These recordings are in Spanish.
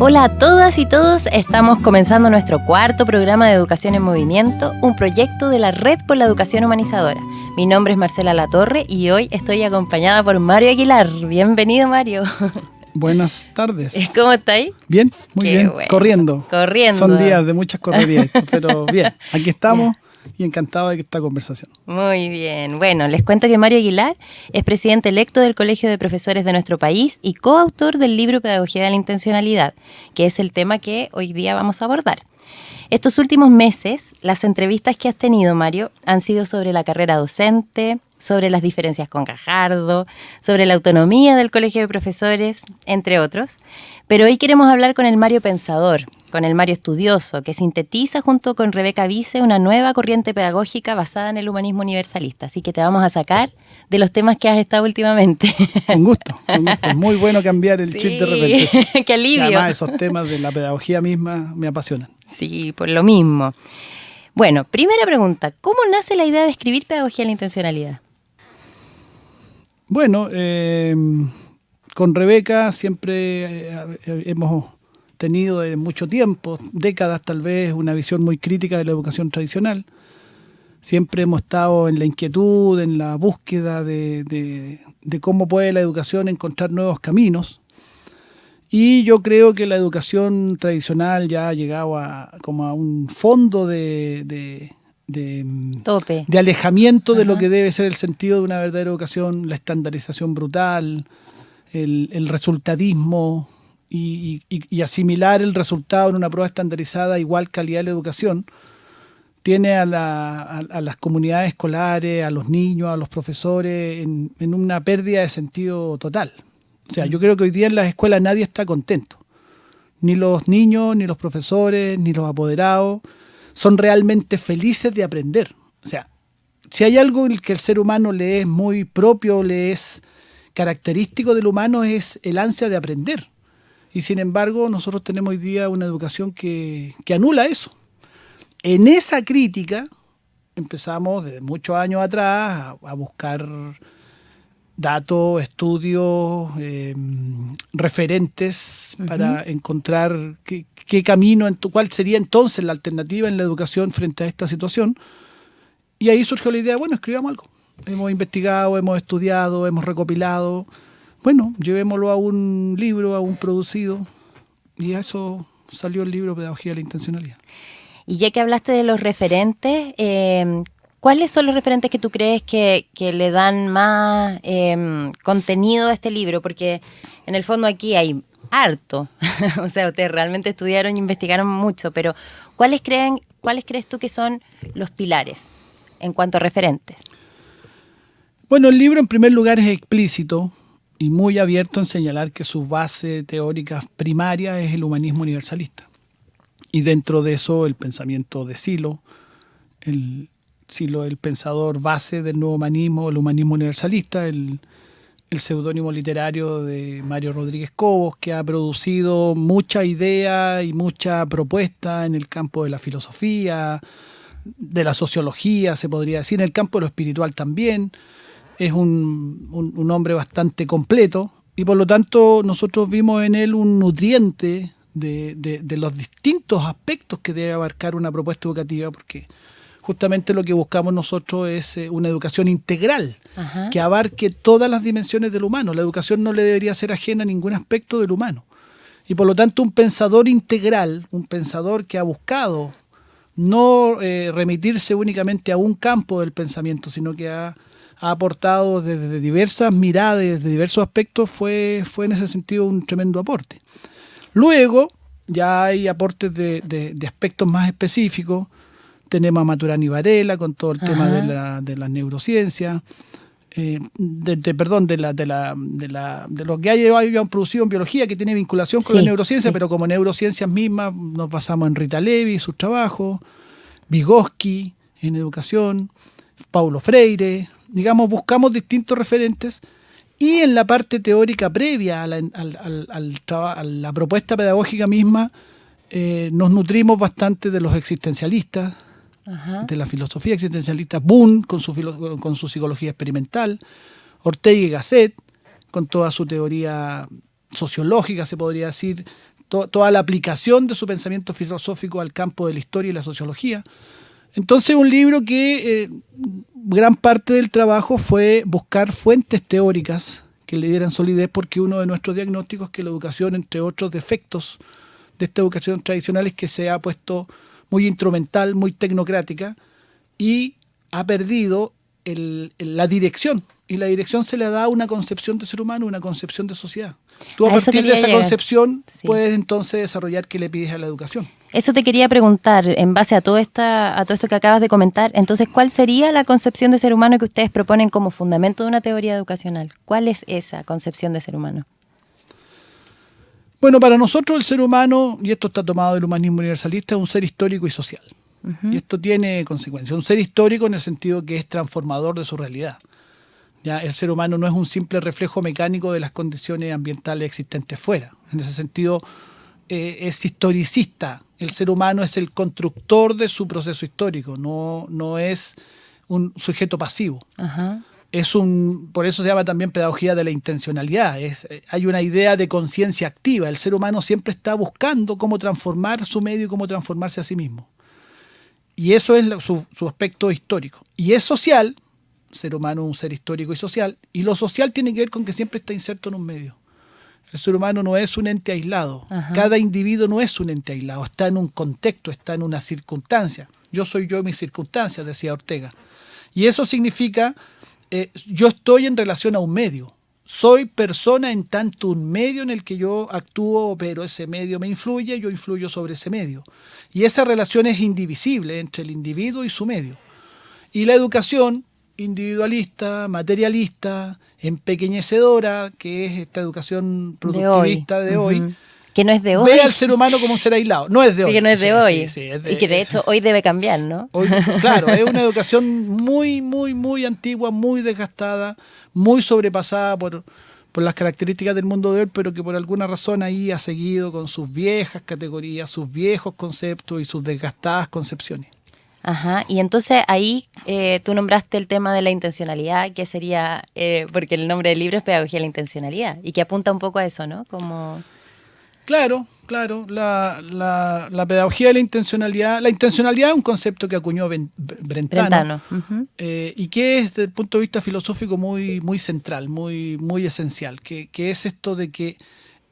Hola a todas y todos, estamos comenzando nuestro cuarto programa de Educación en Movimiento, un proyecto de la Red por la Educación Humanizadora. Mi nombre es Marcela Latorre y hoy estoy acompañada por Mario Aguilar. Bienvenido, Mario. Buenas tardes. ¿Cómo estáis? Bien, muy bien. Bueno. Corriendo. Corriendo. Son días de muchas correrías, pero bien. Aquí estamos y encantado de esta conversación. Muy bien. Bueno, les cuento que Mario Aguilar es presidente electo del Colegio de Profesores de nuestro país y coautor del libro Pedagogía de la Intencionalidad, que es el tema que hoy día vamos a abordar. Estos últimos meses, las entrevistas que has tenido, Mario, han sido sobre la carrera docente, sobre las diferencias con Gajardo, sobre la autonomía del Colegio de Profesores, entre otros. Pero hoy queremos hablar con el Mario Pensador, con el Mario Estudioso, que sintetiza junto con Rebeca Vice una nueva corriente pedagógica basada en el humanismo universalista. Así que te vamos a sacar de los temas que has estado últimamente. Con gusto, con gusto. Es muy bueno cambiar el chip de repente. Sí. ¡Qué alivio! Y además esos temas de la pedagogía misma me apasionan. Sí, por lo mismo. Bueno, primera pregunta, ¿cómo nace la idea de escribir Pedagogía de la Intencionalidad? Bueno, con Rebeca siempre hemos tenido mucho tiempo, décadas tal vez, una visión muy crítica de la educación tradicional. Siempre hemos estado en la inquietud, en la búsqueda de cómo puede la educación encontrar nuevos caminos. Y yo creo que la educación tradicional ya ha llegado como a un fondo de alejamiento de lo que debe ser el sentido de una verdadera educación, la estandarización brutal, el resultadismo y asimilar el resultado en una prueba estandarizada a igual calidad de la educación, tiene a las comunidades escolares, a los niños, a los profesores en una pérdida de sentido total. O sea, yo creo que hoy día en las escuelas nadie está contento. Ni los niños, ni los profesores, ni los apoderados son realmente felices de aprender. O sea, si hay algo que el ser humano le es muy propio, le es característico del humano, es el ansia de aprender. Y sin embargo, nosotros tenemos hoy día una educación que anula eso. En esa crítica empezamos desde muchos años atrás a buscar datos, estudios, referentes para encontrar qué camino, cuál sería entonces la alternativa en la educación frente a esta situación. Y ahí surgió la idea, bueno, escribamos algo. Hemos investigado, hemos estudiado, hemos recopilado. Bueno, llevémoslo a un libro, a un producido. Y a eso salió el libro Pedagogía de la Intencionalidad. Y ya que hablaste de los referentes, ¿cuáles son los referentes que tú crees que le dan más contenido a este libro? Porque en el fondo aquí hay harto. O sea, ustedes realmente estudiaron y investigaron mucho, pero ¿cuáles crees tú que son los pilares en cuanto a referentes? Bueno, el libro en primer lugar es explícito y muy abierto en señalar que su base teórica primaria es el humanismo universalista. Y dentro de eso el pensamiento de Silo, el pensador base del nuevo humanismo, el humanismo universalista, el seudónimo literario de Mario Rodríguez Cobos, que ha producido mucha idea y mucha propuesta en el campo de la filosofía, de la sociología, se podría decir, en el campo de lo espiritual también. Es un hombre bastante completo y por lo tanto nosotros vimos en él un nutriente de los distintos aspectos que debe abarcar una propuesta educativa, porque justamente lo que buscamos nosotros es una educación integral, que abarque todas las dimensiones del humano. La educación no le debería ser ajena a ningún aspecto del humano. Y por lo tanto un pensador integral, un pensador que ha buscado no remitirse únicamente a un campo del pensamiento, sino que ha aportado desde diversas miradas, desde diversos aspectos, fue en ese sentido un tremendo aporte. Luego ya hay aportes de aspectos más específicos. Tenemos a Maturana y Varela con todo el tema de la neurociencia, de lo que hayan producido en biología, que tiene vinculación con la neurociencia, pero como neurociencias mismas nos basamos en Rita Levi, sus trabajos, Vygotsky en educación, Paulo Freire, digamos, buscamos distintos referentes. Y en la parte teórica previa a la propuesta pedagógica misma, nos nutrimos bastante de los existencialistas, de la filosofía existencialista, Boone con su psicología experimental, Ortega y Gasset con toda su teoría sociológica, se podría decir, toda la aplicación de su pensamiento filosófico al campo de la historia y la sociología. Entonces, un libro que gran parte del trabajo fue buscar fuentes teóricas que le dieran solidez, porque uno de nuestros diagnósticos es que la educación, entre otros defectos de esta educación tradicional, es que se ha puesto muy instrumental, muy tecnocrática, y ha perdido la dirección. Y la dirección se le da una concepción de ser humano, una concepción de sociedad. Tú a partir de esa concepción puedes entonces desarrollar qué le pides a la educación. Eso te quería preguntar, en base a todo esto que acabas de comentar, entonces, ¿cuál sería la concepción de ser humano que ustedes proponen como fundamento de una teoría educacional? ¿Cuál es esa concepción de ser humano? Bueno, para nosotros el ser humano, y esto está tomado del humanismo universalista, es un ser histórico y social. Y esto tiene consecuencias. Un ser histórico en el sentido que es transformador de su realidad. ¿Ya? El ser humano no es un simple reflejo mecánico de las condiciones ambientales existentes fuera. En ese sentido, es historicista. El ser humano es el constructor de su proceso histórico, no es un sujeto pasivo. Ajá. Por eso se llama también pedagogía de la intencionalidad. Hay una idea de conciencia activa. El ser humano siempre está buscando cómo transformar su medio y cómo transformarse a sí mismo. Y eso es su aspecto histórico. Y es social. El ser humano es un ser histórico y social. Y lo social tiene que ver con que siempre está inserto en un medio. El ser humano no es un ente aislado. Ajá. Cada individuo no es un ente aislado. Está en un contexto, está en una circunstancia. Yo soy yo y mis circunstancias, decía Ortega. Y eso significa, yo estoy en relación a un medio. Soy persona en tanto un medio en el que yo actúo, pero ese medio me influye, yo influyo sobre ese medio. Y esa relación es indivisible entre el individuo y su medio. Y la educación individualista, materialista, empequeñecedora, que es esta educación productivista de hoy, que no es de hoy. Ve al ser humano como un ser aislado. No es de hoy. Que no es de hoy. Sí, y que de hecho hoy debe cambiar, ¿no? Hoy, claro, es una educación muy, muy, muy antigua, muy desgastada, muy sobrepasada por las características del mundo de hoy, pero que por alguna razón ahí ha seguido con sus viejas categorías, sus viejos conceptos y sus desgastadas concepciones. Ajá, y entonces ahí tú nombraste el tema de la intencionalidad, que sería, porque el nombre del libro es Pedagogía de la Intencionalidad, y que apunta un poco a eso, ¿no? Como... Claro, la pedagogía de la intencionalidad es un concepto que acuñó Brentano. Y que es, desde el punto de vista filosófico, muy, muy central, muy, muy esencial, que es esto de que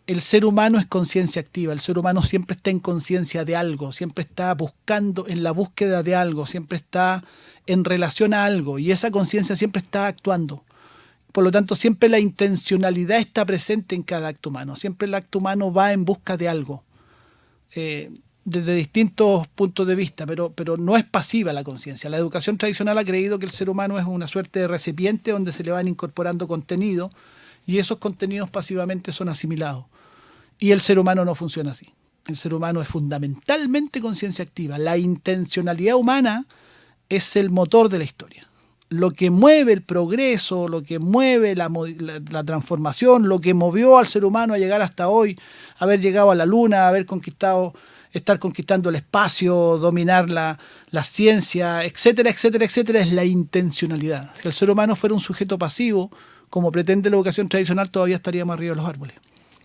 el ser humano es conciencia activa, el ser humano siempre está en conciencia de algo, siempre está buscando, en la búsqueda de algo, siempre está en relación a algo, y esa conciencia siempre está actuando. Por lo tanto, siempre la intencionalidad está presente en cada acto humano, siempre el acto humano va en busca de algo, desde distintos puntos de vista, pero no es pasiva la conciencia. La educación tradicional ha creído que el ser humano es una suerte de recipiente donde se le van incorporando contenidos, y esos contenidos pasivamente son asimilados. Y el ser humano no funciona así. El ser humano es fundamentalmente conciencia activa. La intencionalidad humana es el motor de la historia. Lo que mueve el progreso, lo que mueve la transformación, lo que movió al ser humano a llegar hasta hoy, haber llegado a la luna, estar conquistando el espacio, dominar la ciencia, etcétera, etcétera, etcétera, es la intencionalidad. Si el ser humano fuera un sujeto pasivo, como pretende la educación tradicional, todavía estaríamos arriba de los árboles.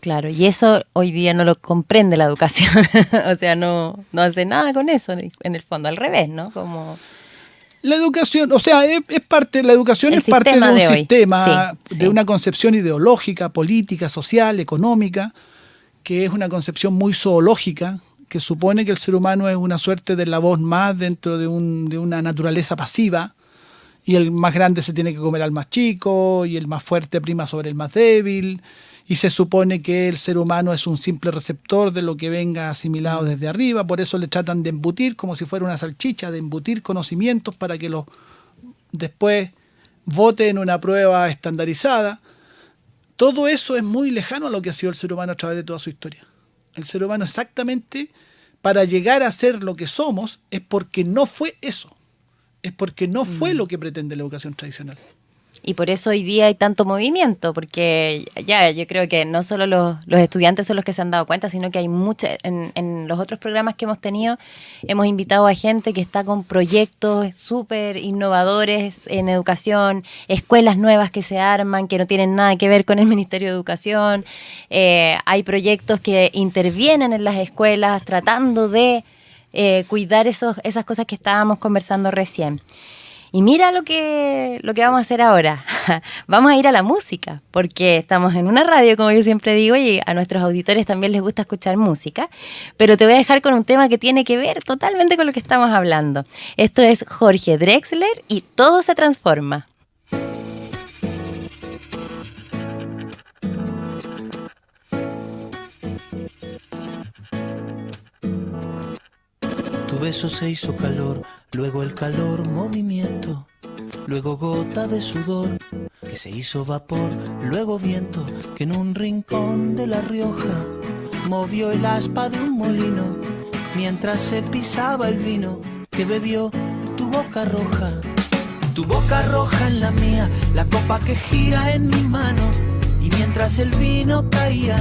Claro, y eso hoy día no lo comprende la educación. O sea, no hace nada con eso, en el fondo, al revés, ¿no? Como... La educación, o sea, la educación es parte de un sistema, de una concepción ideológica, política, social, económica, que es una concepción muy zoológica, que supone que el ser humano es una suerte de la voz más dentro de una naturaleza pasiva, y el más grande se tiene que comer al más chico, y el más fuerte prima sobre el más débil, y se supone que el ser humano es un simple receptor de lo que venga asimilado desde arriba, por eso le tratan de embutir como si fuera una salchicha, de embutir conocimientos para que los después vote en una prueba estandarizada. Todo eso es muy lejano a lo que ha sido el ser humano a través de toda su historia. El ser humano exactamente, para llegar a ser lo que somos, es porque no fue eso. Es porque no fue lo que pretende la educación tradicional. Y por eso hoy día hay tanto movimiento, porque ya yo creo que no solo los estudiantes son los que se han dado cuenta, sino que hay en los otros programas que hemos tenido, hemos invitado a gente que está con proyectos súper innovadores en educación, escuelas nuevas que se arman, que no tienen nada que ver con el Ministerio de Educación. Hay proyectos que intervienen en las escuelas tratando de cuidar esas cosas que estábamos conversando recién. Y mira lo que vamos a hacer ahora. Vamos a ir a la música, porque estamos en una radio, como yo siempre digo, y a nuestros auditores también les gusta escuchar música. Pero te voy a dejar con un tema que tiene que ver totalmente con lo que estamos hablando. Esto es Jorge Drexler y Todo se transforma. Tu beso se hizo calor, luego el calor movimiento, luego gota de sudor que se hizo vapor, luego viento que en un rincón de La Rioja movió el aspa de un molino mientras se pisaba el vino que bebió tu boca roja en la mía, la copa que gira en mi mano, y mientras el vino caía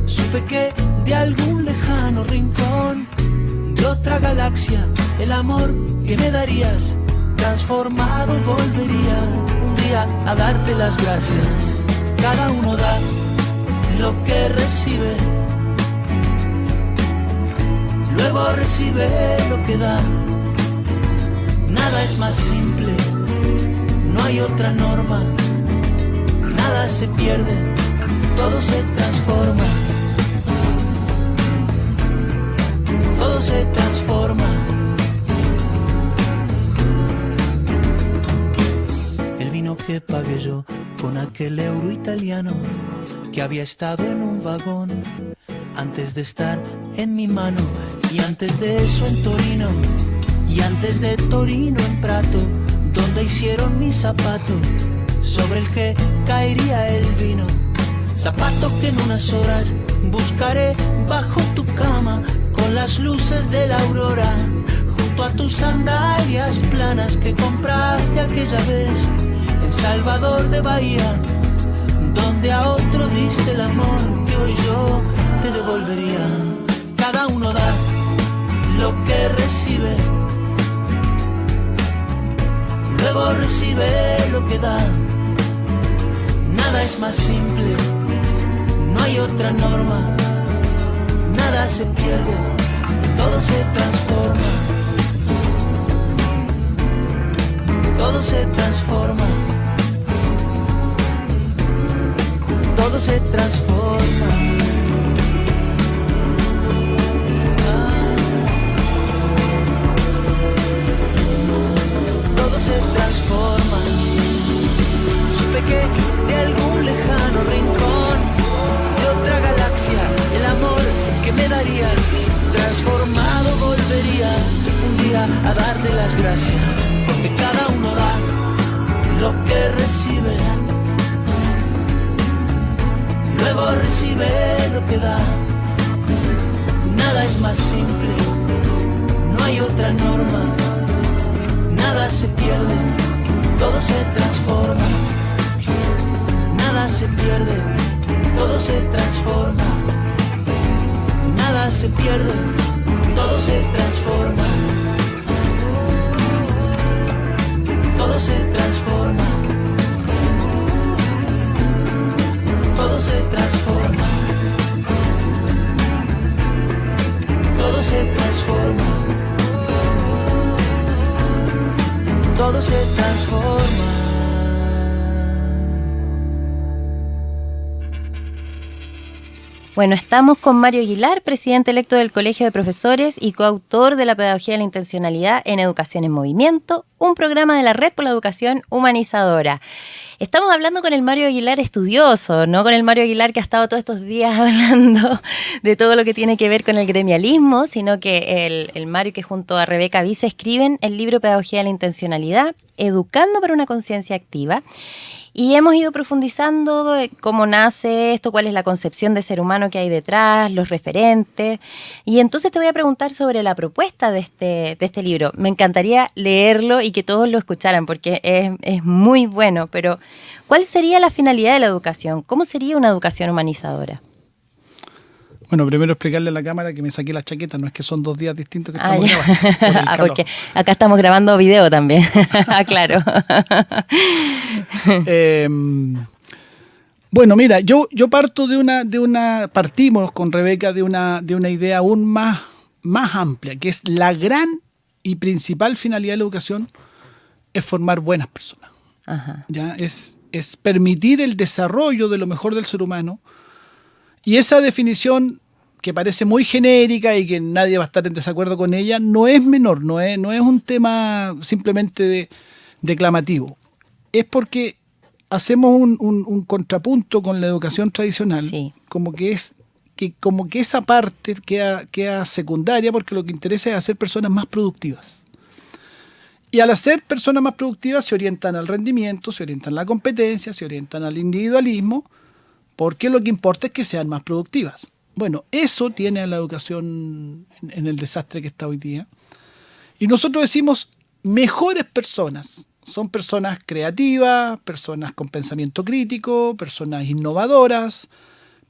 supe que de algún lejano rincón de otra galaxia, el amor que me darías, transformado volvería un día a darte las gracias. Cada uno da lo que recibe, luego recibe lo que da. Nada es más simple, no hay otra norma. Nada se pierde, todo se transforma. Todo se transforma. El vino que pagué yo con aquel euro italiano que había estado en un vagón antes de estar en mi mano, y antes de eso en Torino, y antes de Torino en Prato, donde hicieron mi zapato sobre el que caería el vino. Zapato que en unas horas buscaré bajo tu cama, con las luces de la aurora, junto a tus sandalias planas que compraste aquella vez en Salvador de Bahía, donde a otro diste el amor que hoy yo te devolvería. Cada uno da lo que recibe, luego recibe lo que da. Nada es más simple, no hay otra norma. Nada se pierde, todo se transforma. Todo se transforma. Todo se transforma. Todo se transforma. Supe que de algún lejano rincón de otra galaxia, el amor que me darías, transformado volvería un día a darte las gracias, porque cada uno da lo que recibe, luego recibe lo que da. Nada es más simple, no hay otra norma. Nada se pierde, todo se transforma. Nada se pierde, todo se transforma. Nada se pierde, todo se transforma. Todo se transforma. Todo se transforma. Todo se transforma. Todo se transforma. Bueno, estamos con Mario Aguilar, presidente electo del Colegio de Profesores y coautor de la Pedagogía de la Intencionalidad en Educación en Movimiento, un programa de la Red por la Educación Humanizadora. Estamos hablando con el Mario Aguilar estudioso, no con el Mario Aguilar que ha estado todos estos días hablando de todo lo que tiene que ver con el gremialismo, sino que el Mario que junto a Rebeca Vice escriben el libro Pedagogía de la Intencionalidad, Educando para una Conciencia Activa. Y hemos ido profundizando de cómo nace esto, cuál es la concepción de ser humano que hay detrás, los referentes. Y entonces te voy a preguntar sobre la propuesta de este libro. Me encantaría leerlo y que todos lo escucharan porque es muy bueno, pero ¿cuál sería la finalidad de la educación? ¿Cómo sería una educación humanizadora? Bueno, primero explicarle a la cámara que me saqué la chaqueta, no es que son 2 días distintos que estamos grabando. Porque acá estamos grabando video también. Claro. Bueno, mira, yo parto partimos con Rebeca de una idea aún más amplia, que es la gran y principal finalidad de la educación es formar buenas personas. Ajá. ¿Ya? Es permitir el desarrollo de lo mejor del ser humano. Y esa definición, que parece muy genérica y que nadie va a estar en desacuerdo con ella, no es menor, no es un tema simplemente declamativo. Es porque hacemos un contrapunto con la educación tradicional, sí, como que esa parte queda secundaria, porque lo que interesa es hacer personas más productivas. Y al hacer personas más productivas se orientan al rendimiento, se orientan a la competencia, se orientan al individualismo, porque lo que importa es que sean más productivas. Bueno, eso tiene a la educación en el desastre que está hoy día. Y nosotros decimos, mejores personas. Son personas creativas, personas con pensamiento crítico, personas innovadoras,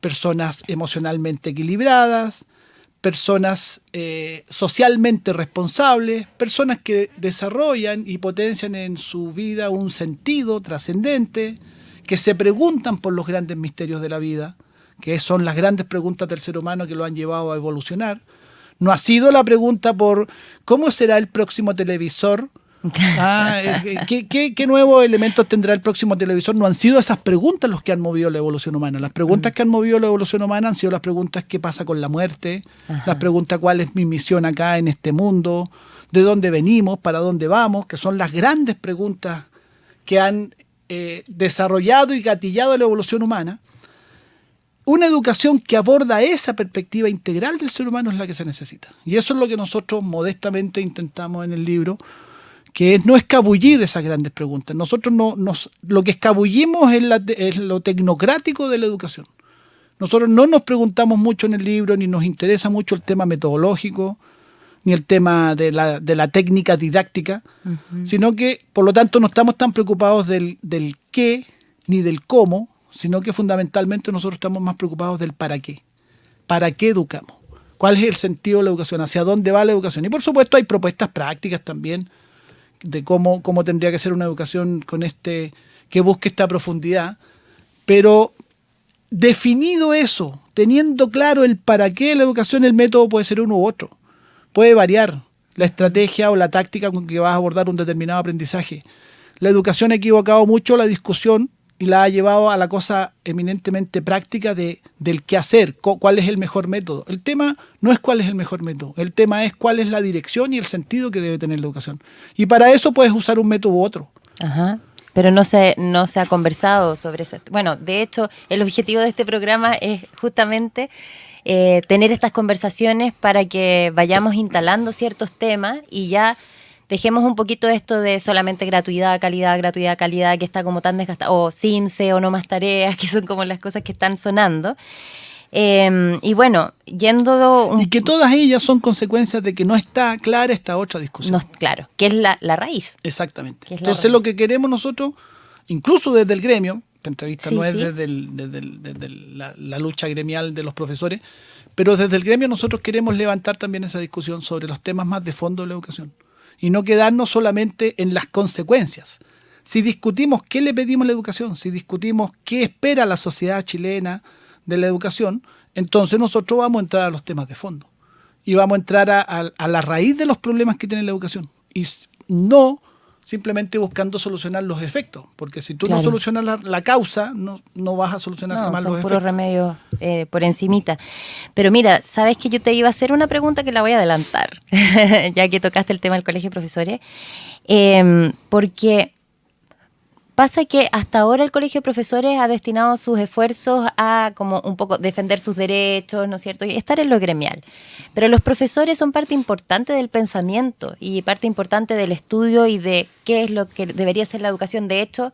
personas emocionalmente equilibradas, personas socialmente responsables, personas que desarrollan y potencian en su vida un sentido trascendente, que se preguntan por los grandes misterios de la vida, que son las grandes preguntas del ser humano que lo han llevado a evolucionar. No ha sido la pregunta por ¿cómo será el próximo televisor? ¿Qué nuevos elementos tendrá el próximo televisor? No han sido esas preguntas los que han movido la evolución humana. Las preguntas que han movido la evolución humana han sido las preguntas ¿qué pasa con la muerte? Ajá. Las preguntas ¿cuál es mi misión acá en este mundo? ¿De dónde venimos? ¿Para dónde vamos? Que son las grandes preguntas que han desarrollado y gatillado la evolución humana. Una educación que aborda esa perspectiva integral del ser humano es la que se necesita. Y eso es lo que nosotros modestamente intentamos en el libro, que es no escabullir esas grandes preguntas. Nosotros lo que escabullimos es lo tecnocrático de la educación. Nosotros no nos preguntamos mucho en el libro, ni nos interesa mucho el tema metodológico, ni el tema de la técnica didáctica, sino que, por lo tanto, no estamos tan preocupados del qué ni del cómo, sino que fundamentalmente nosotros estamos más preocupados del para qué. ¿Para qué educamos? ¿Cuál es el sentido de la educación? ¿Hacia dónde va la educación? Y por supuesto hay propuestas prácticas también de cómo tendría que ser una educación que busque esta profundidad, pero definido eso, teniendo claro el para qué de la educación, el método puede ser uno u otro. Puede variar la estrategia o la táctica con que vas a abordar un determinado aprendizaje. La educación ha equivocado mucho la discusión y la ha llevado a la cosa eminentemente práctica del qué hacer, cuál es el mejor método. El tema no es cuál es el mejor método, el tema es cuál es la dirección y el sentido que debe tener la educación. Y para eso puedes usar un método u otro. Ajá. Pero no se ha conversado sobre eso. Bueno, de hecho, el objetivo de este programa es justamente tener estas conversaciones para que vayamos instalando ciertos temas y ya dejemos un poquito esto de solamente gratuidad, calidad, que está como tan desgastado, o CIMSE o no más tareas, que son como las cosas que están sonando. Y bueno, y que todas ellas son consecuencias de que no está clara esta otra discusión. No, claro, que es la raíz. Exactamente. Entonces lo que queremos nosotros, incluso desde el gremio, esta entrevista no es desde la lucha gremial de los profesores, pero desde el gremio nosotros queremos levantar también esa discusión sobre los temas más de fondo de la educación. Y no quedarnos solamente en las consecuencias. Si discutimos qué le pedimos a la educación, si discutimos qué espera la sociedad chilena de la educación, entonces nosotros vamos a entrar a los temas de fondo. Y vamos a entrar a la raíz de los problemas que tiene la educación. Y no simplemente buscando solucionar los efectos. Porque si tú no solucionas la causa, no vas a solucionar jamás los efectos. Son puros remedios por encimita. Pero mira, sabes que yo te iba a hacer una pregunta que la voy a adelantar, ya que tocaste el tema del colegio de profesores. Porque pasa que hasta ahora el colegio de profesores ha destinado sus esfuerzos a como un poco defender sus derechos, ¿no es cierto? Y estar en lo gremial. Pero los profesores son parte importante del pensamiento y parte importante del estudio y de qué es lo que debería ser la educación. De hecho,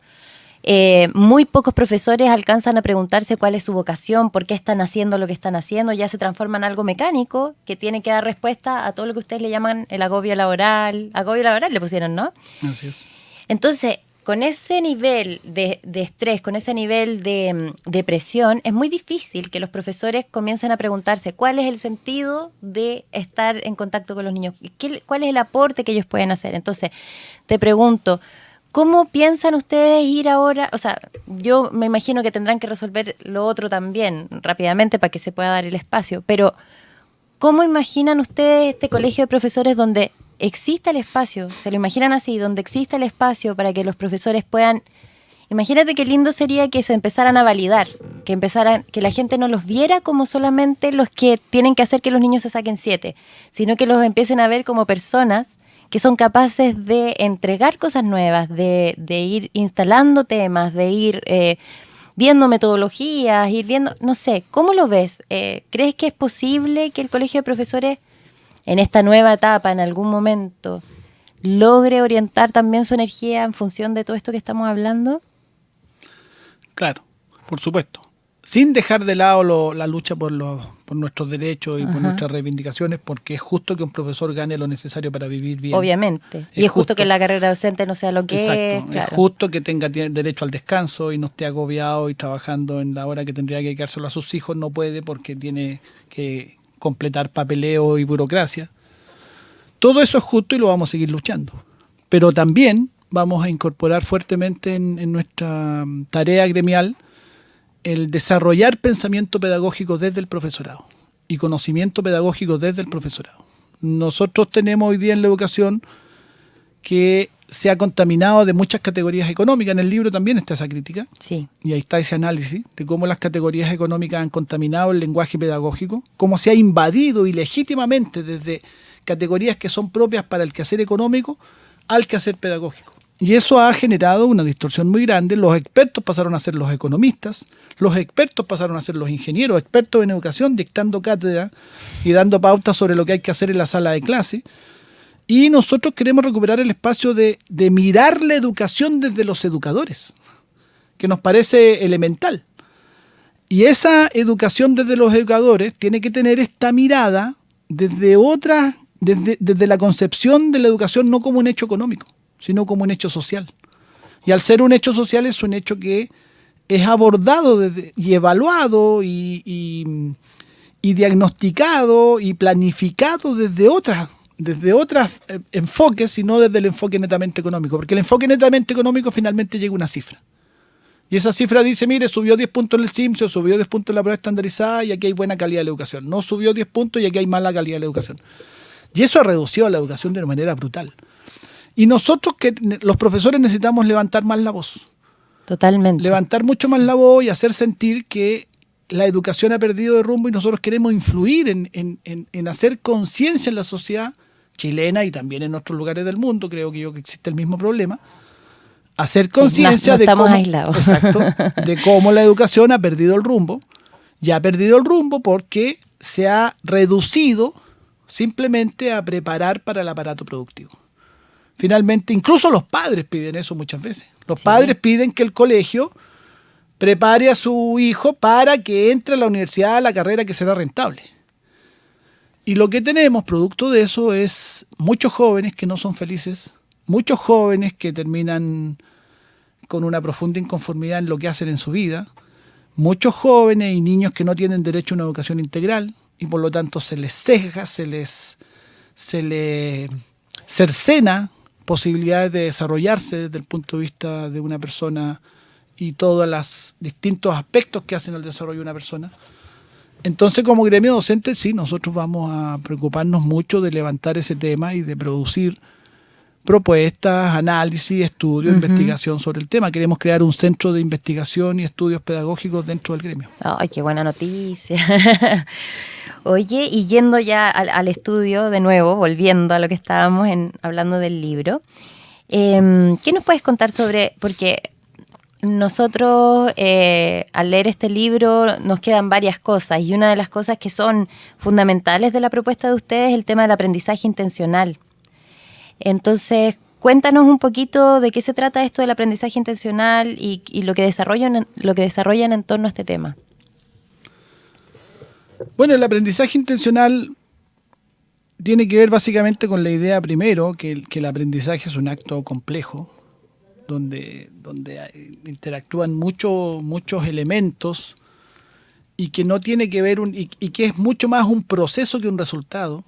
Muy pocos profesores alcanzan a preguntarse cuál es su vocación, por qué están haciendo lo que están haciendo, ya se transforma en algo mecánico que tiene que dar respuesta a todo lo que ustedes le llaman el agobio laboral le pusieron, ¿no? Así es. Entonces, con ese nivel de estrés, con ese nivel de presión, es muy difícil que los profesores comiencen a preguntarse cuál es el sentido de estar en contacto con los niños, cuál es el aporte que ellos pueden hacer. Entonces, te pregunto, ¿cómo piensan ustedes ir ahora? O sea, yo me imagino que tendrán que resolver lo otro también rápidamente para que se pueda dar el espacio, pero ¿cómo imaginan ustedes este colegio de profesores donde exista el espacio? ¿Se lo imaginan así? Donde exista el espacio para que los profesores puedan... Imagínate qué lindo sería que se empezaran a validar, que la gente no los viera como solamente los que tienen que hacer que los niños se saquen 7, sino que los empiecen a ver como personas que son capaces de entregar cosas nuevas, de ir instalando temas, de ir viendo metodologías, ir viendo, no sé, ¿cómo lo ves? ¿Crees que es posible que el colegio de profesores en esta nueva etapa, en algún momento, logre orientar también su energía en función de todo esto que estamos hablando? Claro, por supuesto. Sin dejar de lado la lucha por nuestros derechos y por nuestras reivindicaciones, porque es justo que un profesor gane lo necesario para vivir bien. Obviamente. Y es justo que la carrera docente no sea lo que es. Claro. Es justo que tenga derecho al descanso y no esté agobiado y trabajando en la hora que tendría que dedicárselo a sus hijos. No puede porque tiene que completar papeleo y burocracia. Todo eso es justo y lo vamos a seguir luchando. Pero también vamos a incorporar fuertemente en nuestra tarea gremial el desarrollar pensamiento pedagógico desde el profesorado y conocimiento pedagógico desde el profesorado. Nosotros tenemos hoy día en la educación que se ha contaminado de muchas categorías económicas. En el libro también está esa crítica. Sí. Y ahí está ese análisis de cómo las categorías económicas han contaminado el lenguaje pedagógico, cómo se ha invadido ilegítimamente desde categorías que son propias para el quehacer económico al quehacer pedagógico. Y eso ha generado una distorsión muy grande. Los expertos pasaron a ser los economistas, los expertos pasaron a ser los ingenieros, expertos en educación, dictando cátedra y dando pautas sobre lo que hay que hacer en la sala de clase. Y nosotros queremos recuperar el espacio de mirar la educación desde los educadores, que nos parece elemental. Y esa educación desde los educadores tiene que tener esta mirada desde la concepción de la educación no como un hecho económico, sino como un hecho social. Y al ser un hecho social es un hecho que es abordado y evaluado y diagnosticado y planificado desde otros enfoques, y no desde el enfoque netamente económico. Porque el enfoque netamente económico finalmente llega a una cifra. Y esa cifra dice, mire, subió 10 puntos en el CIMSE, o subió 10 puntos en la prueba estandarizada y aquí hay buena calidad de la educación. No subió 10 puntos y aquí hay mala calidad de la educación. Y eso ha reducido la educación de una manera brutal. Y nosotros, los profesores, necesitamos levantar más la voz. Totalmente. Levantar mucho más la voz y hacer sentir que la educación ha perdido de rumbo y nosotros queremos influir en hacer conciencia en la sociedad chilena y también en otros lugares del mundo. Creo que existe el mismo problema. Hacer conciencia de cómo, exacto, de cómo la educación ha perdido el rumbo. Y ha perdido el rumbo porque se ha reducido simplemente a preparar para el aparato productivo. Finalmente, incluso los padres piden eso muchas veces. Los padres piden que el colegio prepare a su hijo para que entre a la universidad, a la carrera que será rentable. Y lo que tenemos, producto de eso, es muchos jóvenes que no son felices, muchos jóvenes que terminan con una profunda inconformidad en lo que hacen en su vida, muchos jóvenes y niños que no tienen derecho a una educación integral y por lo tanto se les sesga, se les cercena posibilidades de desarrollarse desde el punto de vista de una persona y todos los distintos aspectos que hacen el desarrollo de una persona. Entonces, como gremio docente, sí, nosotros vamos a preocuparnos mucho de levantar ese tema y de producir propuestas, análisis, estudios, investigación sobre el tema. Queremos crear un centro de investigación y estudios pedagógicos dentro del gremio. ¡Ay, qué buena noticia! Oye, y yendo ya al estudio de nuevo, volviendo a lo que estábamos hablando del libro, ¿qué nos puedes contar sobre...? Porque nosotros, al leer este libro, nos quedan varias cosas, y una de las cosas que son fundamentales de la propuesta de ustedes es el tema del aprendizaje intencional. Entonces, Cuéntanos un poquito de qué se trata esto del aprendizaje intencional y lo que desarrollan en torno a este tema. Bueno, el aprendizaje intencional tiene que ver básicamente con la idea primero que el aprendizaje es un acto complejo, donde interactúan muchos elementos y que no tiene que ver y que es mucho más un proceso que un resultado.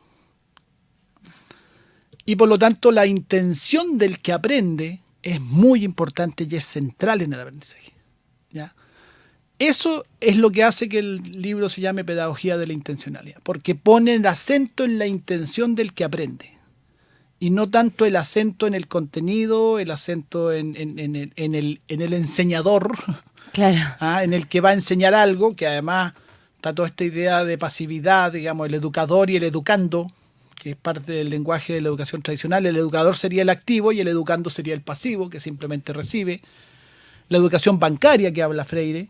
Y por lo tanto la intención del que aprende es muy importante y es central en el aprendizaje, ¿ya? Eso es lo que hace que el libro se llame Pedagogía de la Intencionalidad, porque pone el acento en la intención del que aprende y no tanto el acento en el contenido, el acento en el enseñador, claro. en el que va a enseñar algo, que además está toda esta idea de pasividad, digamos, el educador y el educando, que es parte del lenguaje de la educación tradicional. El educador sería el activo y el educando sería el pasivo, que simplemente recibe. La educación bancaria que habla Freire.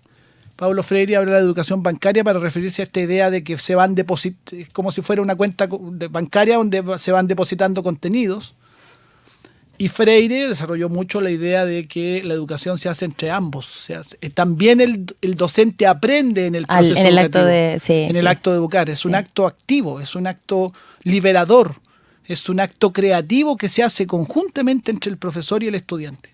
Paulo Freire habla de la educación bancaria para referirse a esta idea de que se van como si fuera una cuenta bancaria donde se van depositando contenidos. Y Freire desarrolló mucho la idea de que la educación se hace entre ambos. También el docente aprende en el proceso en el educativo, el acto de educar. Es un acto activo, es un acto liberador, es un acto creativo que se hace conjuntamente entre el profesor y el estudiante.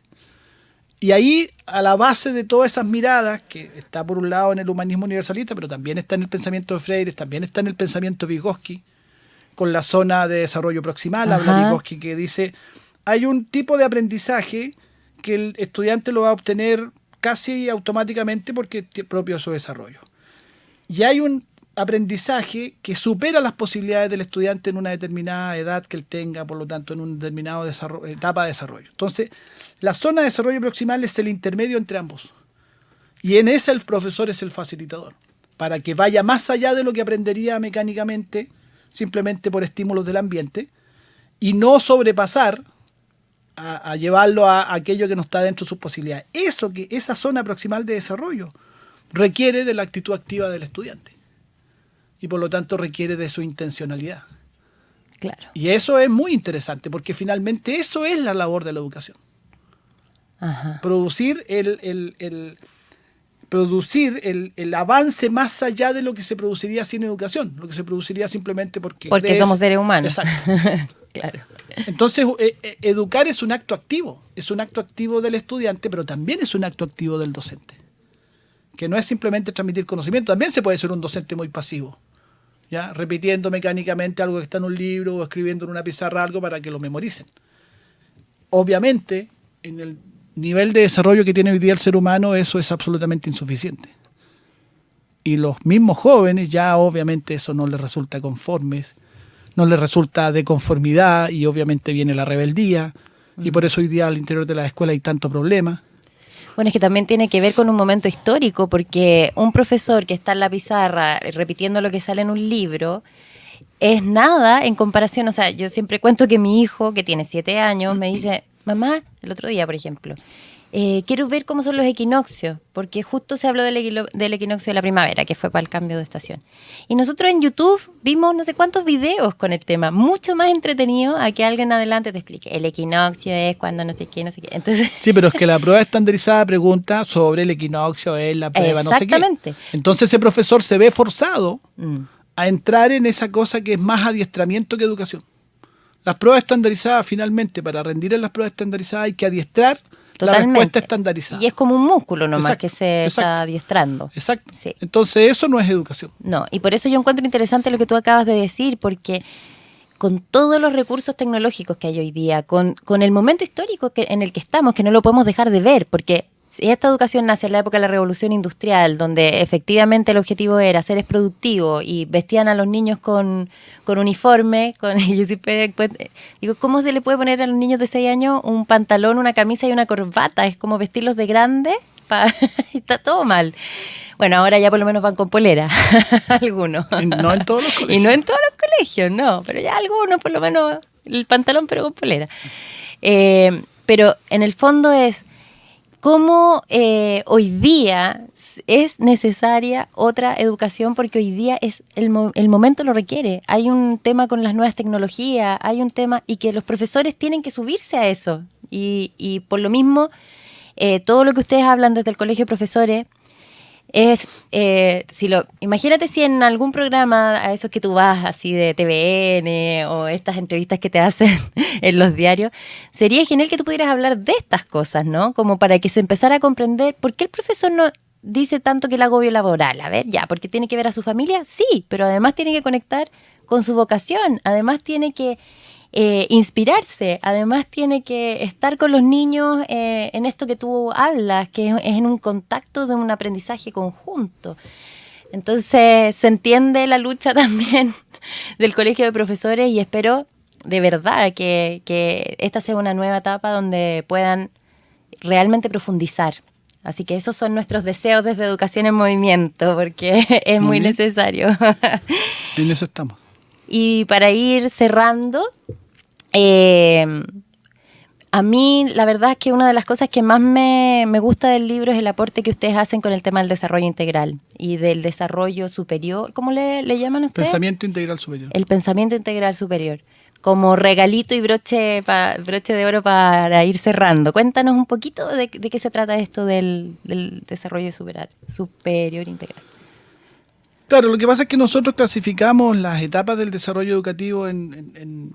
Y ahí, a la base de todas esas miradas, que está por un lado en el humanismo universalista, pero también está en el pensamiento de Freire, también está en el pensamiento de Vygotsky, con la zona de desarrollo proximal. Habla Vygotsky que dice, hay un tipo de aprendizaje que el estudiante lo va a obtener casi automáticamente porque es propio de su desarrollo. Y hay un aprendizaje que supera las posibilidades del estudiante en una determinada edad que él tenga, por lo tanto en una determinada etapa de desarrollo. Entonces, la zona de desarrollo proximal es el intermedio entre ambos. Y en esa el profesor es el facilitador, para que vaya más allá de lo que aprendería mecánicamente, simplemente por estímulos del ambiente, y no sobrepasar a llevarlo a aquello que no está dentro de sus posibilidades. Esa zona proximal de desarrollo requiere de la actitud activa del estudiante. Y por lo tanto requiere de su intencionalidad. Claro. Y eso es muy interesante, porque finalmente eso es la labor de la educación. Ajá. Producir el avance más allá de lo que se produciría sin educación, lo que se produciría simplemente porque somos seres humanos. Exacto. Claro. Entonces, educar es un acto activo del estudiante, pero también es un acto activo del docente, que no es simplemente transmitir conocimiento. También se puede ser un docente muy pasivo, ¿ya? Repitiendo mecánicamente algo que está en un libro o escribiendo en una pizarra algo para que lo memoricen. Obviamente, en el nivel de desarrollo que tiene hoy día el ser humano, eso es absolutamente insuficiente. Y los mismos jóvenes ya obviamente eso no les resulta conformes, no les resulta de conformidad y obviamente viene la rebeldía. Y por eso hoy día al interior de la escuela hay tanto problema. Bueno, es que también tiene que ver con un momento histórico, porque un profesor que está en la pizarra repitiendo lo que sale en un libro es nada en comparación. O sea, yo siempre cuento que mi hijo, que tiene 7 años, me dice, mamá, el otro día, por ejemplo, quiero ver cómo son los equinoccios, porque justo se habló del equinoccio de la primavera, que fue para el cambio de estación. Y nosotros en YouTube vimos no sé cuántos videos con el tema, mucho más entretenido a que alguien adelante te explique. El equinoccio es cuando no sé qué, no sé qué. Entonces, sí, pero es que la prueba estandarizada pregunta sobre el equinoccio, es la prueba no sé qué. Exactamente. Entonces ese profesor se ve forzado a entrar en esa cosa que es más adiestramiento que educación. Las pruebas estandarizadas, finalmente, para rendir en las pruebas estandarizadas hay que adiestrar la respuesta estandarizada. Y es como un músculo nomás. Exacto, que se está adiestrando. Exacto. Sí. Entonces eso no es educación. No, y por eso yo encuentro interesante lo que tú acabas de decir, porque con todos los recursos tecnológicos que hay hoy día, con el momento histórico en el que estamos, que no lo podemos dejar de ver, porque si esta educación nace en la época de la Revolución Industrial, donde efectivamente el objetivo era seres productivos y vestían a los niños con uniforme, yo siempre digo, ¿cómo se le puede poner a los niños de 6 años un pantalón, una camisa y una corbata? Es como vestirlos de grande, está todo mal. Bueno, ahora ya por lo menos van con polera, algunos. No en todos los colegios. Y no en todos los colegios, no, pero ya algunos por lo menos el pantalón pero con polera. Pero en el fondo es, cómo hoy día es necesaria otra educación, porque hoy día es el momento lo requiere. Hay un tema con las nuevas tecnologías, hay un tema y que los profesores tienen que subirse a eso. Y por lo mismo, todo lo que ustedes hablan desde el Colegio de Profesores es, imagínate si en algún programa, a esos que tú vas así de TVN o estas entrevistas que te hacen en los diarios, sería genial que tú pudieras hablar de estas cosas, ¿no? Como para que se empezara a comprender por qué el profesor no dice tanto que el agobio laboral. A ver, ya, porque tiene que ver a su familia, sí, pero además tiene que conectar con su vocación, además tiene que inspirarse, además tiene que estar con los niños en esto que tú hablas, que es en un contacto de un aprendizaje conjunto. Entonces se entiende la lucha también del Colegio de Profesores y espero de verdad que esta sea una nueva etapa donde puedan realmente profundizar. Así que esos son nuestros deseos desde Educación en Movimiento, porque es muy necesario. En eso estamos. Y para ir cerrando, a mí la verdad es que una de las cosas que más me gusta del libro es el aporte que ustedes hacen con el tema del desarrollo integral y del desarrollo superior. ¿Cómo le llaman ustedes? Pensamiento integral superior. El pensamiento integral superior. Como regalito y broche de oro para ir cerrando. Cuéntanos un poquito de qué se trata esto del desarrollo superior integral. Claro, lo que pasa es que nosotros clasificamos las etapas del desarrollo educativo en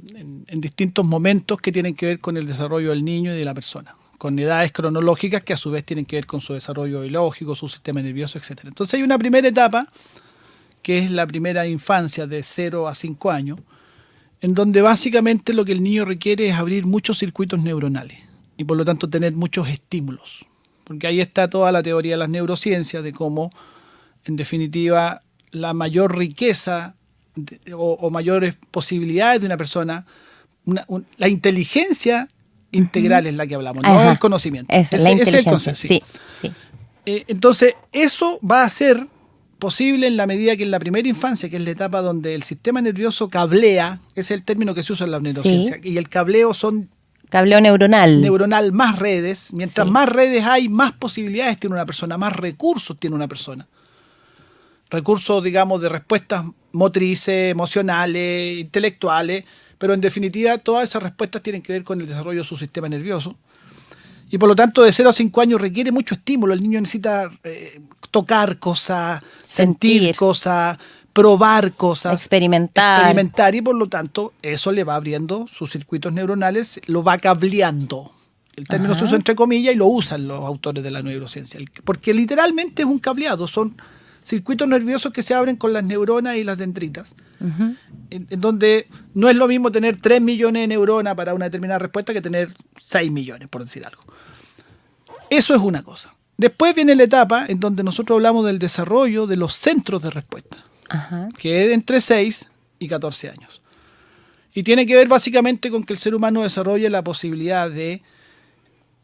distintos momentos que tienen que ver con el desarrollo del niño y de la persona, con edades cronológicas que a su vez tienen que ver con su desarrollo biológico, su sistema nervioso, etc. Entonces hay una primera etapa, que es la primera infancia de 0 a 5 años, en donde básicamente lo que el niño requiere es abrir muchos circuitos neuronales y por lo tanto tener muchos estímulos, porque ahí está toda la teoría de las neurociencias, de cómo, en definitiva, la mayor riqueza o mayores posibilidades de una persona, la inteligencia integral es la que hablamos, no el conocimiento. Ese es el concepto. Sí. Entonces, eso va a ser posible en la medida que en la primera infancia, que es la etapa donde el sistema nervioso cablea, ese es el término que se usa en la neurociencia, y el cableo son... Cableo neuronal. Neuronal, más redes. Mientras más redes hay, más posibilidades tiene una persona, más recursos tiene una persona. Recursos, digamos, de respuestas motrices, emocionales, intelectuales, pero en definitiva todas esas respuestas tienen que ver con el desarrollo de su sistema nervioso. Y por lo tanto, de 0 a 5 años requiere mucho estímulo. El niño necesita tocar cosas, sentir cosas, probar cosas, experimentar, y por lo tanto eso le va abriendo sus circuitos neuronales, lo va cableando. El término se usa entre comillas y lo usan los autores de la neurociencia, porque literalmente es un cableado, son circuitos nerviosos que se abren con las neuronas y las dendritas, en donde no es lo mismo tener 3 millones de neuronas para una determinada respuesta que tener 6 millones, por decir algo. Eso es una cosa. Después viene la etapa en donde nosotros hablamos del desarrollo de los centros de respuesta, que es entre 6 y 14 años. Y tiene que ver básicamente con que el ser humano desarrolle la posibilidad de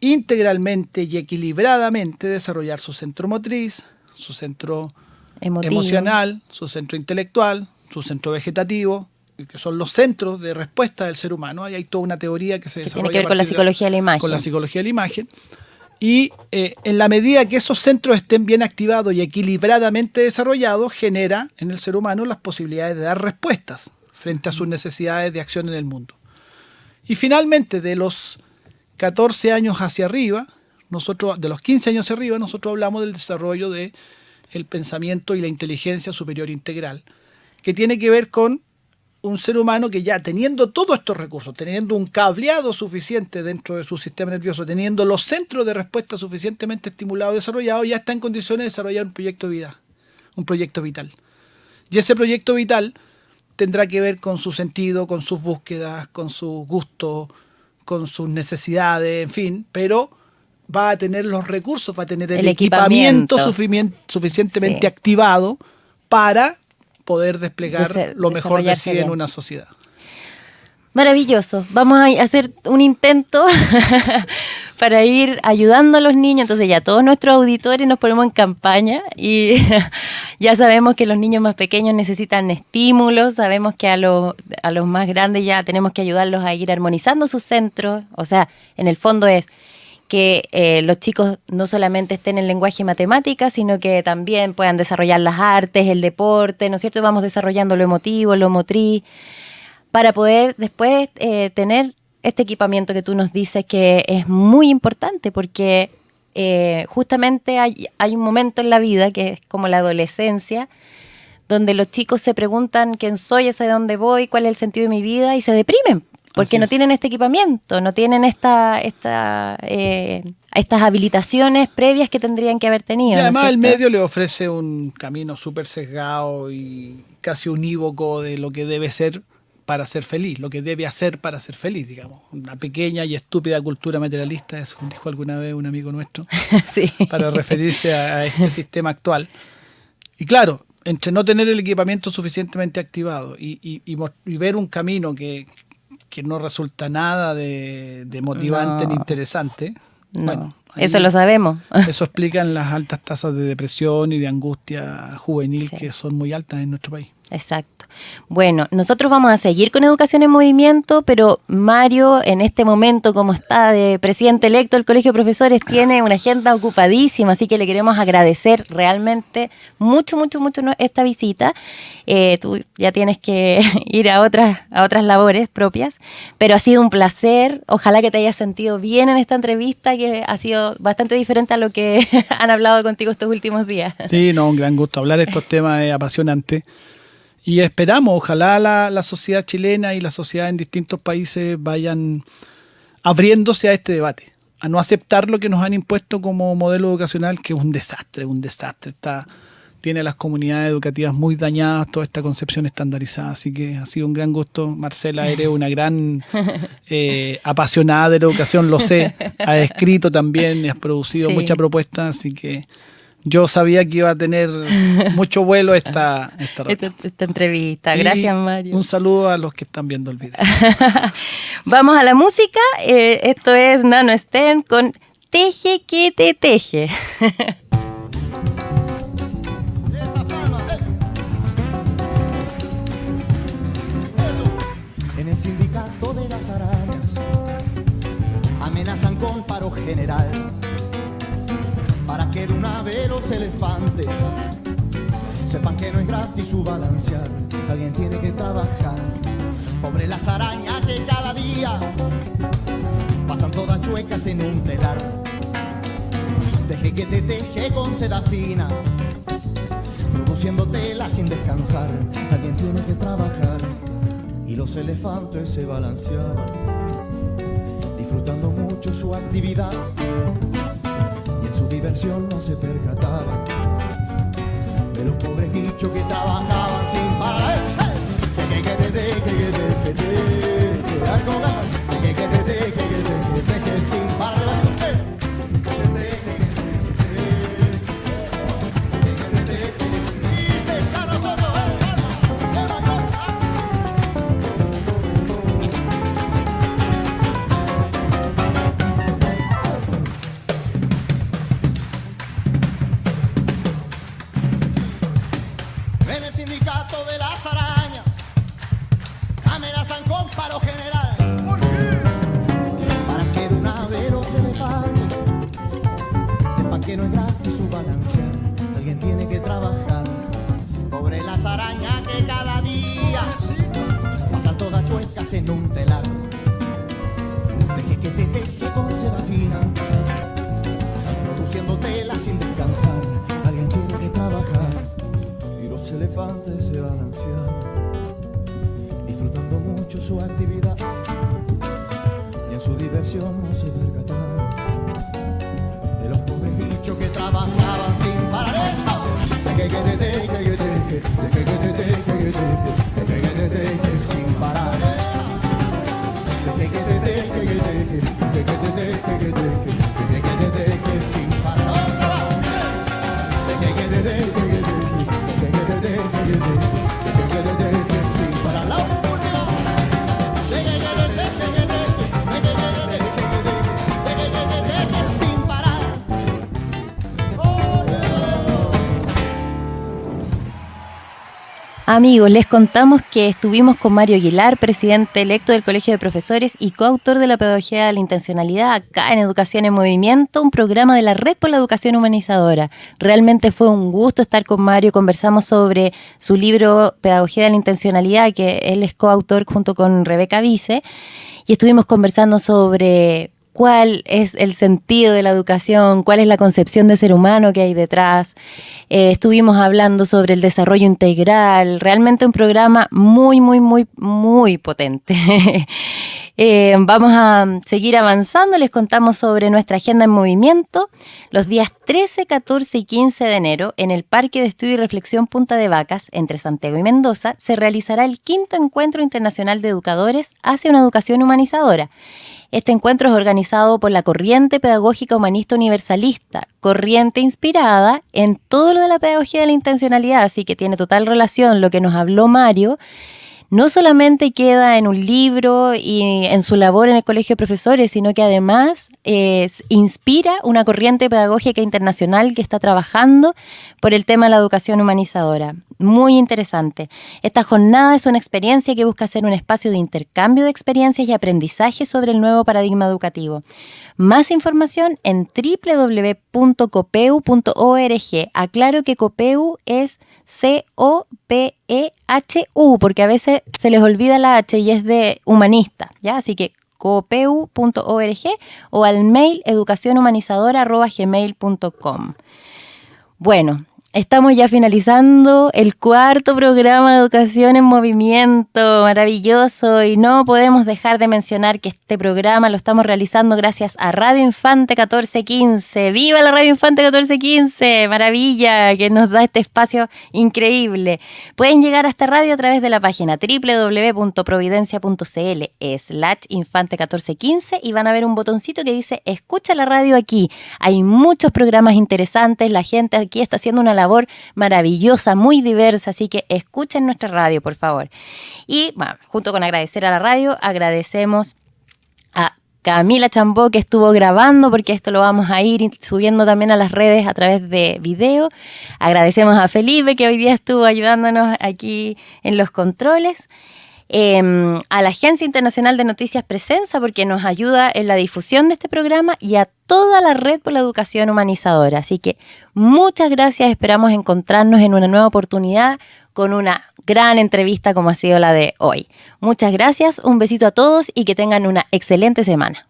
integralmente y equilibradamente desarrollar su centro motriz, su centro emocional, su centro intelectual, su centro vegetativo, que son los centros de respuesta del ser humano. Ahí hay toda una teoría que se desarrolla. Tiene que ver con la psicología de la imagen. Con la psicología de la imagen. Y en la medida que esos centros estén bien activados y equilibradamente desarrollados, genera en el ser humano las posibilidades de dar respuestas frente a sus necesidades de acción en el mundo. Y finalmente, de los 14 años hacia arriba, de los 15 años hacia arriba, nosotros hablamos del desarrollo de el pensamiento y la inteligencia superior integral, que tiene que ver con un ser humano que ya teniendo todos estos recursos, teniendo un cableado suficiente dentro de su sistema nervioso, teniendo los centros de respuesta suficientemente estimulados y desarrollados, ya está en condiciones de desarrollar un proyecto de vida, un proyecto vital. Y ese proyecto vital tendrá que ver con su sentido, con sus búsquedas, con sus gustos, con sus necesidades, en fin, pero va a tener los recursos, va a tener el equipamiento suficientemente activado para poder desplegar lo mejor de sí en una sociedad. Maravilloso. Vamos a hacer un intento para ir ayudando a los niños. Entonces ya todos nuestros auditores nos ponemos en campaña y ya sabemos que los niños más pequeños necesitan estímulos, sabemos que a los más grandes ya tenemos que ayudarlos a ir armonizando sus centros. O sea, en el fondo es que los chicos no solamente estén en lenguaje y matemáticas, sino que también puedan desarrollar las artes, el deporte, ¿no es cierto? Vamos desarrollando lo emotivo, lo motriz, para poder después tener este equipamiento que tú nos dices que es muy importante, porque justamente hay un momento en la vida, que es como la adolescencia, donde los chicos se preguntan quién soy, hacia dónde voy, cuál es el sentido de mi vida, y se deprimen, porque no tienen este equipamiento, no tienen estas habilitaciones previas que tendrían que haber tenido. Y además ¿no es el cierto? medio le ofrece un camino súper sesgado y casi unívoco de lo que debe ser para ser feliz, lo que debe hacer para ser feliz, digamos. Una pequeña y estúpida cultura materialista, eso dijo alguna vez un amigo nuestro, Sí. para referirse a este sistema actual. Y claro, entre no tener el equipamiento suficientemente activado y ver un camino que no resulta nada de motivante ni interesante, No, bueno, ahí eso lo sabemos. eso explican las altas tasas de depresión y de angustia juvenil que son muy altas en nuestro país. Exacto. Bueno, nosotros vamos a seguir con Educación en Movimiento, pero Mario, en este momento, como está de presidente electo del Colegio de Profesores, tiene una agenda ocupadísima, así que le queremos agradecer realmente mucho esta visita. Tú ya tienes que ir a otras labores propias, pero ha sido un placer. Ojalá que te hayas sentido bien en esta entrevista, que ha sido bastante diferente a lo que han hablado contigo estos últimos días. Sí, no, un gran gusto. Hablar de estos temas es apasionante. Y esperamos, ojalá la sociedad chilena y la sociedad en distintos países vayan abriéndose a este debate, a no aceptar lo que nos han impuesto como modelo educacional, que es un desastre. Tiene a las comunidades educativas muy dañadas toda esta concepción estandarizada. Así que ha sido un gran gusto. Marcela, eres una gran apasionada de la educación, lo sé. Has escrito también y has producido muchas propuestas, así que yo sabía que iba a tener mucho vuelo esta entrevista. Gracias, Mario. Un saludo a los que están viendo el video. Vamos a la música. Esto es Nano Stern con Teje que te teje. En el sindicato de las arañas amenazan con paro general para que de una vez los elefantes sepan que no es gratis su balancear. Alguien tiene que trabajar. Pobre las arañas que cada día pasan todas chuecas en un telar. Teje que te teje con seda fina, produciendo tela sin descansar. Alguien tiene que trabajar. Y los elefantes se balanceaban, disfrutando mucho su actividad. Y en su diversión no se percataban de los pobres bichos que trabajaban sin parar. Sin parar. En el sindicato de las arañas amenazan con paro general. ¿Por qué? Para que de una vez los elefantes sepan que no es gratis su balancear. Alguien tiene que trabajar. Pobre las arañas que cada día pasan todas chuecas en un telar. Teje que te teje con seda fina, produciendo tela sin descansar. Alguien tiene que trabajar. Los elefantes se balanceaban, disfrutando mucho su actividad. Y en su diversión no se percataban de los pobres bichos que trabajaban sin parar. Sin parar. Sin para la última. Sin parar. Oh, yeah. Amigos, les contamos que estuvimos con Mario Aguilar, presidente electo del Colegio de Profesores y coautor de la Pedagogía de la Intencionalidad acá en Educación en Movimiento, un programa de la Red por la Educación Humanizadora. Realmente fue un gusto estar con Mario, conversamos sobre su libro Pedagogía de la Intencionalidad, que él es coautor junto con Rebeca Vice, y estuvimos conversando sobre cuál es el sentido de la educación, cuál es la concepción de ser humano que hay detrás. Estuvimos hablando sobre el desarrollo integral, realmente un programa muy, muy, muy, muy potente. Vamos a seguir avanzando, les contamos sobre nuestra agenda en movimiento. Los días 13, 14 y 15 de enero, en el Parque de Estudio y Reflexión Punta de Vacas, entre Santiago y Mendoza, se realizará el 5º Encuentro Internacional de Educadores hacia una Educación Humanizadora. Este encuentro es organizado por la Corriente Pedagógica Humanista Universalista, corriente inspirada en todo lo de la pedagogía de la intencionalidad, así que tiene total relación lo que nos habló Mario. No solamente queda en un libro y en su labor en el Colegio de Profesores, sino que además inspira una corriente pedagógica internacional que está trabajando por el tema de la educación humanizadora. Muy interesante. Esta jornada es una experiencia que busca ser un espacio de intercambio de experiencias y aprendizaje sobre el nuevo paradigma educativo. Más información en www.copeu.org. Aclaro que Copeu es COPEHU, porque a veces se les olvida la H y es de humanista, ¿ya? Así que copeu.org o al mail educacionhumanizadora@gmail.com. Bueno, estamos ya finalizando el 4º programa de Educación en Movimiento, maravilloso, y no podemos dejar de mencionar que este programa lo estamos realizando gracias a Radio Infante 1415. ¡Viva la Radio Infante 1415! ¡Maravilla! Que nos da este espacio increíble. Pueden llegar a esta radio a través de la página www.providencia.cl/infante1415 y van a ver un botoncito que dice escucha la radio aquí. Hay muchos programas interesantes, la gente aquí está haciendo una labor maravillosa, muy diversa, así que escuchen nuestra radio, por favor. Y bueno, junto con agradecer a la radio, agradecemos a Camila Chambó, que estuvo grabando, porque esto lo vamos a ir subiendo también a las redes a través de video. Agradecemos a Felipe, que hoy día estuvo ayudándonos aquí en los controles. A la Agencia Internacional de Noticias Presenza, porque nos ayuda en la difusión de este programa, y a toda la Red por la Educación Humanizadora. Así que muchas gracias, esperamos encontrarnos en una nueva oportunidad con una gran entrevista como ha sido la de hoy. Muchas gracias, un besito a todos y que tengan una excelente semana.